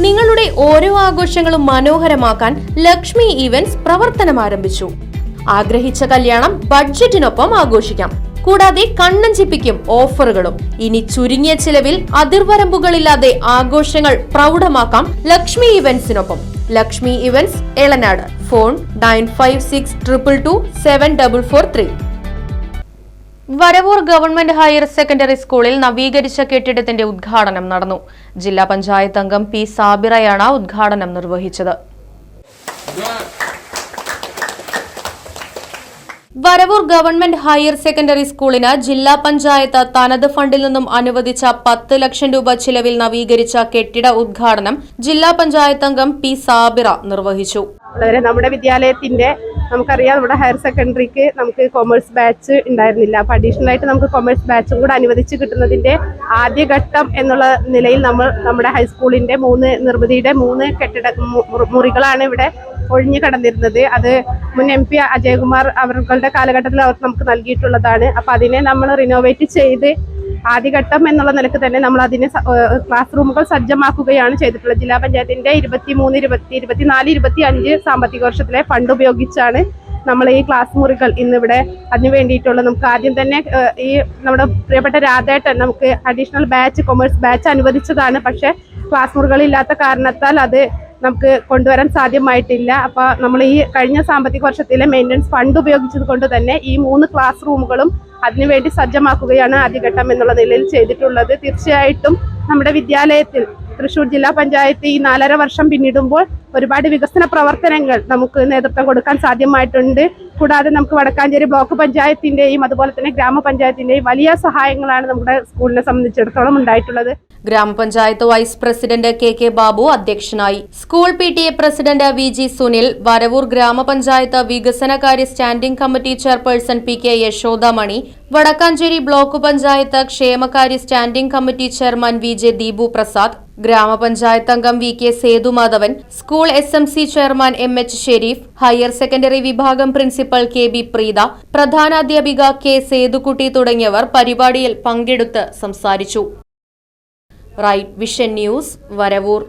നിങ്ങളുടെ ഓരോ ആഘോഷങ്ങളും മനോഹരമാക്കാൻ ലക്ഷ്മി ഇവന്റ്സ് പ്രവർത്തനം ആരംഭിച്ചു. ആഗ്രഹിച്ച കല്യാണം ബഡ്ജറ്റിനൊപ്പം ആഘോഷിക്കാം. കൂടാതെ കണ്ണഞ്ചിപ്പിക്കും ഓഫറുകളും. ഇനി ചുരുങ്ങിയ ചിലവിൽ അതിർവരമ്പുകളില്ലാതെ ആഘോഷങ്ങൾ പ്രൗഢമാക്കാം ലക്ഷ്മി ഇവന്റ്സിനൊപ്പം. Lakshmi events Elanad. Phone 9562227443. Varavoor government higher secondary സ്കൂളിൽ നവീകരിച്ച കെട്ടിടത്തിന്റെ ഉദ്ഘാടനം നടന്നു. ജില്ലാ പഞ്ചായത്ത് അംഗം പി സാബിറയാണ് ഉദ്ഘാടനം നിർവഹിച്ചത്. വരവൂർ ഗവൺമെന്റ് ഹയർ സെക്കൻഡറി സ്കൂളിന് ജില്ലാ പഞ്ചായത്ത് തനത് ഫണ്ടിൽ നിന്നും അനുവദിച്ച 10 ലക്ഷം രൂപ ചിലവിൽ നവീകരിച്ച കെട്ടിട ഉദ്ഘാടനം ജില്ലാ പഞ്ചായത്ത് അംഗം പി സാബിറ നിർവഹിച്ചു. നമ്മുടെ വിദ്യാലയത്തിന്റെ നമുക്കറിയാം, നമ്മുടെ ഹയർ സെക്കൻഡറിക്ക് നമുക്ക് കൊമേഴ്സ് ബാച്ച് ഉണ്ടായിരുന്നില്ല. അപ്പോൾ അഡീഷണൽ ആയിട്ട് നമുക്ക് കൊമേഴ്സ് ബാച്ചും കൂടെ അനുവദിച്ച് കിട്ടുന്നതിന്റെ ആദ്യഘട്ടം എന്നുള്ള നിലയിൽ നമ്മുടെ ഹൈസ്കൂളിന്റെ നിർമ്മിതിയുടെ 3 കെട്ടിട മുറികളാണ് ഇവിടെ ഒഴിഞ്ഞു കടന്നിരുന്നത്. അത് മുൻ MP അജയകുമാർ അവരുടെ കാലഘട്ടത്തിൽ അവർ നമുക്ക് നൽകിയിട്ടുള്ളതാണ്. അപ്പോൾ അതിനെ നമ്മൾ റിനോവേറ്റ് ചെയ്ത് ആദ്യഘട്ടം എന്നുള്ള നിലക്ക് തന്നെ നമ്മൾ അതിനെ ക്ലാസ് റൂമുകൾ സജ്ജമാക്കുകയാണ് ചെയ്തിട്ടുള്ളത്. ജില്ലാ പഞ്ചായത്തിന്റെ 23-24-25 സാമ്പത്തിക വർഷത്തിലെ ഫണ്ട് ഉപയോഗിച്ചാണ് നമ്മൾ ഈ ക്ലാസ് മുറികൾ ഇന്നിവിടെ അതിന് വേണ്ടിയിട്ടുള്ള നമുക്ക് ആദ്യം തന്നെ ഈ നമ്മുടെ പ്രിയപ്പെട്ട രാധേട്ടൻ നമുക്ക് അഡീഷണൽ ബാച്ച് കൊമേഴ്സ് ബാച്ച് അനുവദിച്ചതാണ്. പക്ഷേ ക്ലാസ് മുറികളില്ലാത്ത കാരണത്താൽ അത് നമുക്ക് കൊണ്ടുവരാൻ സാധ്യമായിട്ടില്ല. അപ്പോൾ നമ്മൾ ഈ കഴിഞ്ഞ സാമ്പത്തിക വർഷത്തിലെ മെയിൻ്റനൻസ് ഫണ്ട് ഉപയോഗിച്ചത് കൊണ്ട് തന്നെ ഈ 3 ക്ലാസ് റൂമുകളും അതിനുവേണ്ടി സജ്ജമാക്കുകയാണ് ആദ്യഘട്ടം എന്നുള്ള നിലയിൽ ചെയ്തിട്ടുള്ളത്. തീർച്ചയായിട്ടും നമ്മുടെ വിദ്യാലയത്തിൽ തൃശ്ശൂർ ജില്ലാ പഞ്ചായത്ത് ഈ 4.5 വർഷം പിന്നിടുമ്പോൾ ഒരുപാട് വികസന പ്രവർത്തനങ്ങൾ നമുക്ക് നേതൃത്വം കൊടുക്കാൻ സാധ്യമായിട്ടുണ്ട്. കൂടാതെ നമുക്ക് വടക്കാഞ്ചേരി ബ്ലോക്ക് പഞ്ചായത്തിന്റെയും അതുപോലെ തന്നെ ഗ്രാമപഞ്ചായത്തിന്റെയും വലിയ സഹായങ്ങളാണ് നമ്മുടെ സ്കൂളിനെ സംബന്ധിച്ചിടത്തോളം ഉണ്ടായിട്ടുള്ളത്. ഗ്രാമപഞ്ചായത്ത് വൈസ് പ്രസിഡന്റ് KK ബാബു അധ്യക്ഷനായി. School PTA president VG Sunil, Varavoor ഗ്രാമപഞ്ചായത്ത് വികസനകാര്യ standing committee chairperson PK Yashodamani, Vadakkanchery block panchayat ക്ഷേമകാര്യ standing committee chairman VJ Deepu Prasad, ഗ്രാമപഞ്ചായത്ത് അംഗം VK Sethumadhavan, school SMC chairman MH Sherif, higher secondary വിഭാഗം പ്രിൻസിപ്പൽ KB പ്രീത, പ്രധാനാധ്യാപിക K സേതുക്കുട്ടി തുടങ്ങിയവർ പരിപാടിയിൽ പങ്കെടുത്ത് സംസാരിച്ചു. Right vision news, Varavoor.